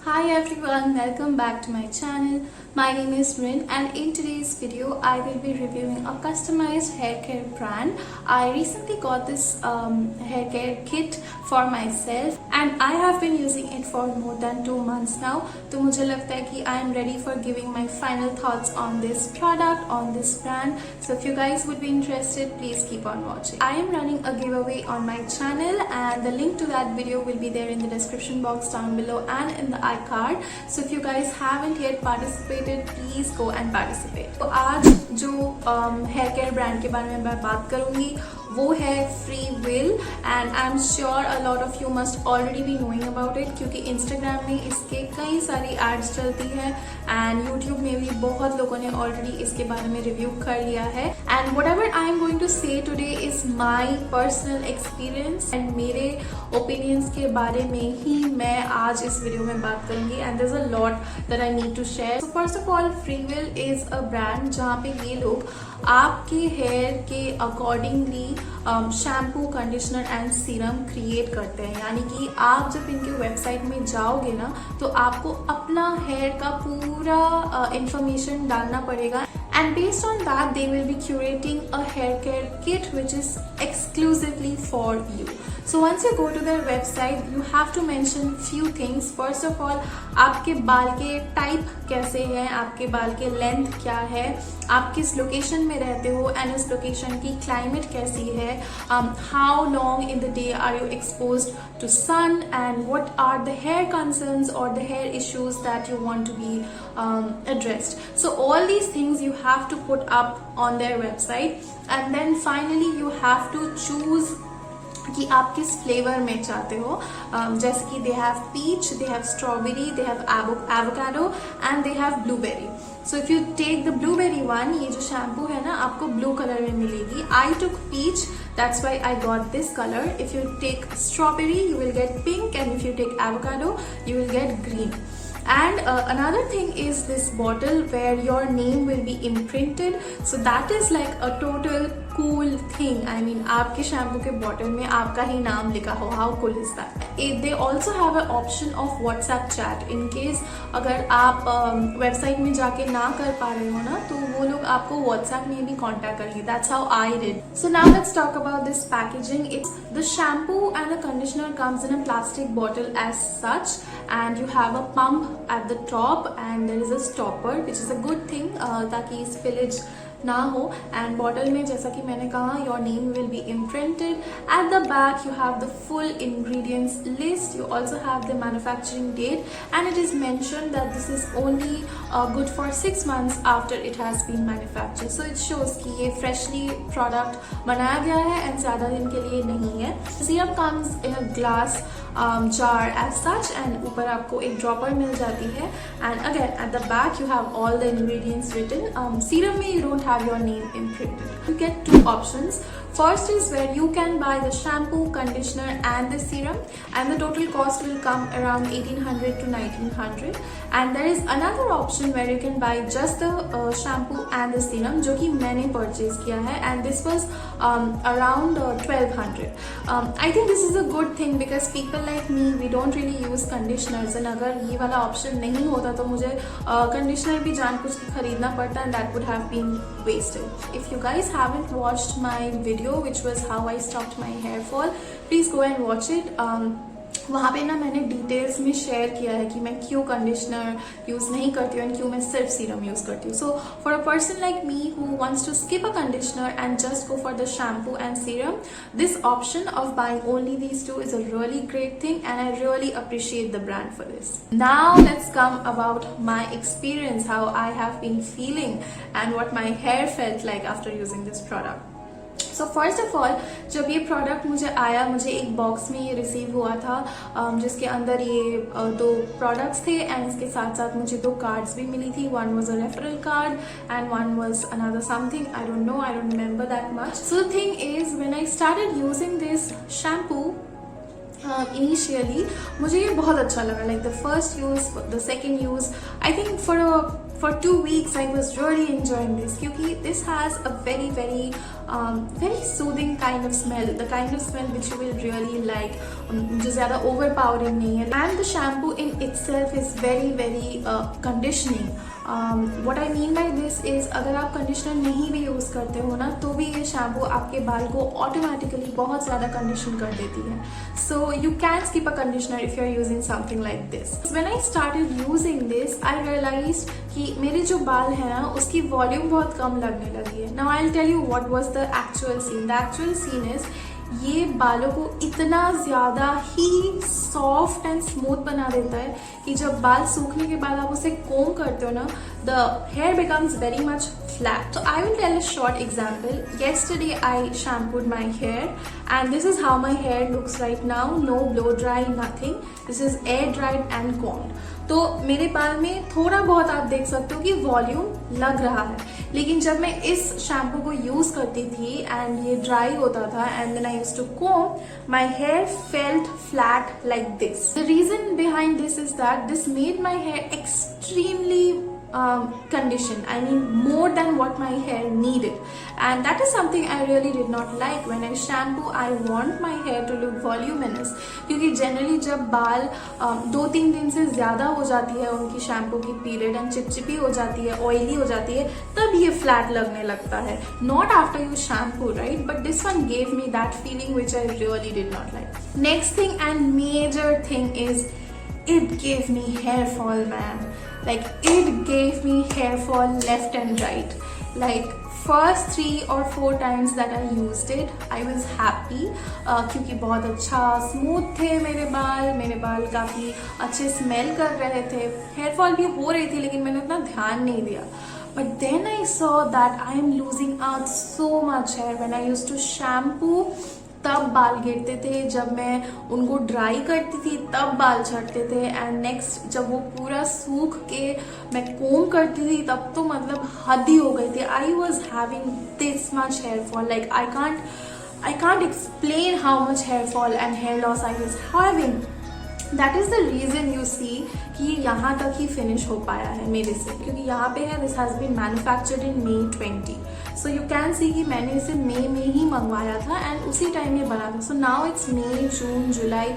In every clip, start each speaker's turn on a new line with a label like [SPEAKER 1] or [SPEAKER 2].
[SPEAKER 1] Hi everyone, welcome back to my channel. My name is Rin and in today's video I will be reviewing a customized hair care brand. I recently got this hair care kit for myself and I have been using it for more than 2 months now. तो मुझे लगता है कि I am ready for giving my final thoughts on this product, on this brand. So if you guys would be interested, please keep on watching. I am running a giveaway on my channel and the link to that video will be there in the description box down below and in the card. So if you guys haven't yet participated, please go and participate. तो आज जो hair care brand के बारे में मैं बात करूंगी वो है free will and I am sure a lot of you must already be knowing about it क्योंकि इंस्टाग्राम में इसके कई सारी एड्स चलती है एंड यूट्यूब में भी बहुत लोगों ने ऑलरेडी इसके बारे में रिव्यू कर लिया है and whatever I am going to say today is my personal experience and मेरे ओपिनियंस के बारे में ही मैं आज इस वीडियो में बात करूंगी and there is a lot that I need to share. So first of all freewill is a brand जहाँ पे ये लोग आपके हेयर के accordingly shampoo conditioner and serum create करते हैं. यानी कि आप जब इनके वेबसाइट में जाओगे ना तो आपको अपना हेयर का पूरा इंफॉर्मेशन डालना पड़ेगा and based on that they will be curating a hair care kit which is exclusively for you. So once you go to their website you have to mention few things. First of all आपके बाल के type कैसे हैं, आपके बाल के length क्या है, आप किस लोकेशन में रहते हो एंड उस लोकेशन की क्लाइमेट कैसी है, how long in the day are you exposed to sun and what are the hair concerns or the hair issues that you want to be addressed. So all these things you have to put up on their website and then finally you have to choose कि आप किस flavour में चाहते हो. जैसे कि they have peach, they have strawberry, they have avocado and they have blueberry. So if you take the blueberry one, ये जो शैम्पू है ना आपको ब्लू कलर में मिलेगी. आई टुक peach, that's why I got this color. If you take strawberry you will get pink and if you take avocado you will get green. And another thing is this bottle where your name will be imprinted. So that is like a total cool thing. I mean आपके shampoo के bottle में आपका ही नाम लिखा हो. How cool is that? They also have an option of WhatsApp chat. In case अगर आप website में जाके ना कर पा रहे हो ना तो वो लोग आपको WhatsApp में भी कांटेक्ट करेंगे. That's how I did. So now let's talk about this packaging. It's the shampoo and the conditioner comes in a plastic bottle as such and you have a pump at the top and there is a stopper which is a good thing ताकि spillage ना हो. And bottle में जैसा कि मैंने कहा your name will be imprinted. At the back you have the full ingredients list. You also have the manufacturing date and it is mention that this is only good for 6 months after it has been manufactured. So it shows कि ये freshly product बनाया गया है and ज़्यादा दिन के लिए नहीं है. Serum comes in a glass jar as such and ऊपर आपको एक ड्रॉपर मिल जाती है and again at the back you have all the ingredients written. Serum में you don't have your name imprinted. You get two options. First is where you can buy the shampoo, conditioner and the serum and the total cost will come around 1800 to 1900. And there is another option where you can buy just the shampoo and the serum जो कि मैंने purchase किया है and this was around 1200. I think this is a good thing because people like me we don't really use conditioners and अगर ये वाला option नहीं होता तो मुझे conditioner भी जानबूझ के खरीदना पड़ता and that would have been wasted. If you guys haven't watched my video which was how I stopped my hair fall, please go and watch it. वहाँ पे ना मैंने डिटेल्स में शेयर किया है कि मैं क्यों कंडीशनर यूज़ नहीं करती हूँ एंड क्यों मैं सिर्फ सीरम यूज़ करती हूँ. So for a person like me who wants to skip a conditioner and just go for the shampoo and serum, this option of buying only these two is a really great thing and I really appreciate the brand for this. Now let's come about my experience, how I have been feeling and what my hair felt like after using this product. So first of all जब ये product मुझे आया, मुझे एक box में ये receive हुआ था जिसके अंदर ये 2 प्रोडक्ट्स थे एंड इसके साथ साथ मुझे 2 कार्ड्स भी मिली थी. One was a referral card and one was another something. I don't know, I don't remember that much. So the thing is when I started using this shampoo initially मुझे ये बहुत अच्छा लगा. Like the first use, the second use, I think for for 2 weeks I was really enjoying this क्योंकि this has a very soothing kind of smell, the kind of smell which you will really like, जो ज़्यादा overpowering नहीं है, and the shampoo in itself is very conditioning. What I mean by this is अगर आप conditioner नहीं भी use करते हो ना तो भी ये शैम्पू आपके बाल को ऑटोमेटिकली बहुत ज़्यादा कंडीशन कर देती है. So you can skip a conditioner if you are using something like this. When I started using this I realize कि मेरे जो बाल है ना उसकी वॉल्यूम बहुत कम लगने लगी है. Now I will tell you what was the actual scene. The actual scene is ये बालों को इतना ज़्यादा ही सॉफ्ट एंड स्मूथ बना देता है कि जब बाल सूखने के बाद आप उसे कोम करते हो ना, the hair becomes very much flat. So I will tell a short example. Yesterday I shampooed my hair and this is how my hair looks right now. No blow dry, nothing. This is air dried and combed. तो मेरे बाल में थोड़ा बहुत आप देख सकते हो कि वॉल्यूम लग रहा है, लेकिन जब मैं इस शैम्पू को यूज करती थी एंड ये ड्राई होता था and then I used to comb, my hair felt flat like this. The reason behind this is that this made my hair extremely conditioned. I mean more than what my hair needed, and that is something I really did not like. When I shampoo I want my hair to look voluminous क्योंकि generally जब बाल 2-3 दिन से ज़्यादा हो जाती है उनकी शैम्पू की पीरियड एंड चिपचिपी हो जाती है, ऑयली हो जाती है, तब ये फ्लैट लगने लगता है. Not after you shampoo, right? But this one gave me that feeling which I really did not like. Next thing and major thing is it gave me hair fall, man. Like it gave me hair fall left and right. Like first 3 or 4 times that I used it, I was happy क्योंकि बहुत अच्छा smooth थे मेरे बाल काफ़ी अच्छे smell कर रहे थे, हेयर फॉल भी हो रही थी लेकिन मैंने उतना ध्यान नहीं दिया. But then I saw that I am losing out so much hair when I used to shampoo. तब बाल गिरते थे, जब मैं उनको ड्राई करती थी तब बाल झड़ते थे, एंड नेक्स्ट जब वो पूरा सूख के मैं कोम करती थी तब तो मतलब हद ही हो गई थी. I was having this much hair fall. Like I can't explain how much hair fall and hair loss I was having. That is the reason you see कि यहाँ तक ही फिनिश हो पाया है मेरे से, क्योंकि यहाँ पे है this has been manufactured in May 20. So you can see कि मैंने इसे मई में ही मंगवाया था एंड उसी टाइम ये बना था. So now it's May, June, July,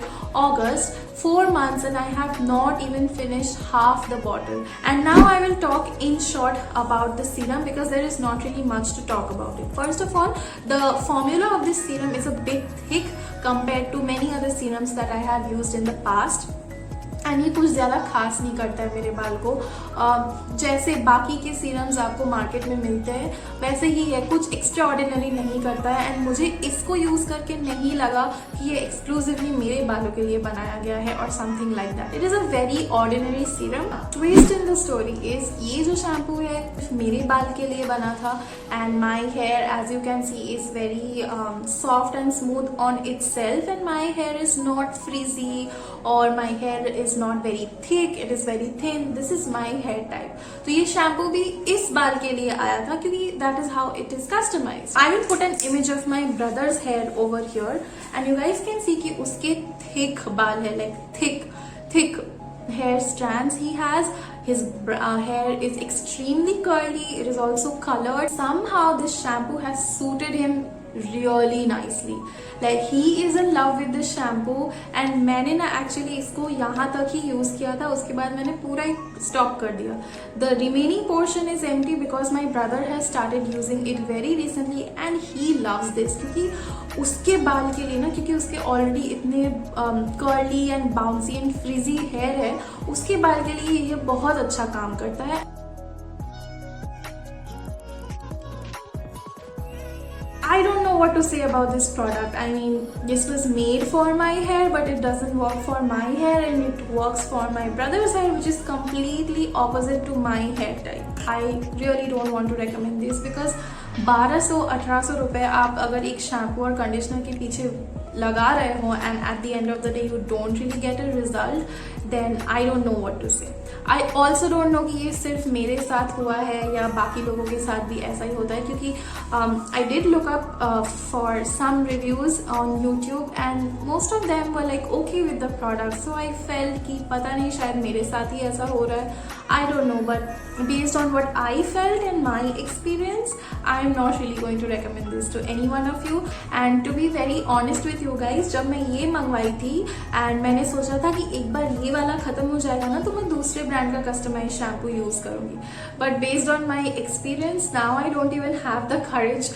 [SPEAKER 1] August, 4 months and I have not even finished half the bottle. And now I will talk in short about the serum because there is not really much to talk about it. First of all, the formula of this serum is a bit thick compared to many other serums that I have used in the past. And ये कुछ ज़्यादा खास नहीं करता है मेरे बाल को. जैसे बाकी के सीरम्स आपको मार्केट में मिलते हैं वैसे ही है, कुछ एक्स्ट्रा ऑर्डिनरी नहीं करता है. एंड मुझे इसको यूज़ करके नहीं लगा कि ये एक्सक्लूसिवली मेरे बालों के लिए बनाया गया है और something like that. It is a very ordinary serum. Twist in the story is ये जो शैम्पू है मेरे बाल के लिए बना था and my hair as you can see is very soft and smooth on itself and my hair is not frizzy और my hair is not very thick, it is very thin. This is my hair type. तो ये shampoo भी इस बाल के लिए आया था क्योंकि that is how it is customized. I will put an image of my brother's hair over here and you guys can see कि उसके thick बाल है, like thick hair strands he has. His hair is extremely curly. It is also colored. Somehow this shampoo has suited him really nicely. Like he is in love with this shampoo and मैंने ना actually इसको यहाँ तक ही use किया था, उसके बाद मैंने पूरा ही स्टॉप कर दिया. The remaining portion is empty because my brother has started using it very recently and he loves this क्योंकि उसके बाल के लिए ना, क्योंकि उसके ऑलरेडी इतने curly and bouncy and frizzy hair है, उसके बाल के लिए ये बहुत अच्छा काम करता है. I don't know what to say about this product. I mean, this was made for my hair, but it doesn't work for my hair and it works for my brother's hair, which is completely opposite to my hair type. I really don't want to recommend this because 1200-1800 रुपए आप अगर एक shampoo और conditioner के पीछे लगा रहे हो and at the end of the day you don't really get a result, then I don't know what to say. I also don't know कि ये सिर्फ मेरे साथ हुआ है या बाकी लोगों के साथ भी ऐसा ही होता है, क्योंकि I did look up for some reviews on YouTube and most of them were like okay with the product, so I felt कि पता नहीं शायद मेरे साथ ही ऐसा हो रहा है. I don't know, but based on what I felt and my experience, I'm not really going to recommend this to any one of you. And to be very honest with you guys, जब मैं ये मंगवाई थी and मैंने सोचा था कि एक बार ये वाला खत्म हो जाएगा ना तो मैं दूसरे ब्रांड का कस्टमाइज शैम्पू यूज करूंगी, but based on my experience now I don't even have the courage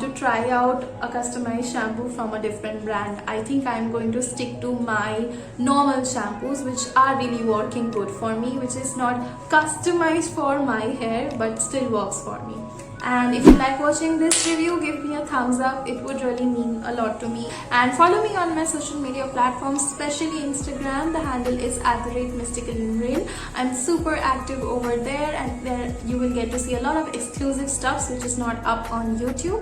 [SPEAKER 1] to try out a customized shampoo from a different brand. I think I'm going to stick to my normal shampoos which are really working good for me, which is not customized for my hair but still works for me. And if you like watching this review, give me a thumbs up, it would really mean a lot to me. And follow me on my social media platforms, especially Instagram. The handle is @mysticallyimran. I'm super active over there, and there you will get to see a lot of exclusive stuff which is not up on YouTube.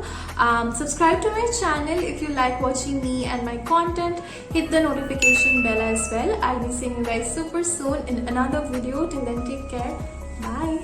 [SPEAKER 1] Subscribe to my channel if you like watching me and my content. Hit the notification bell as well. I'll be seeing you guys super soon in another video. Till then, take care. Bye.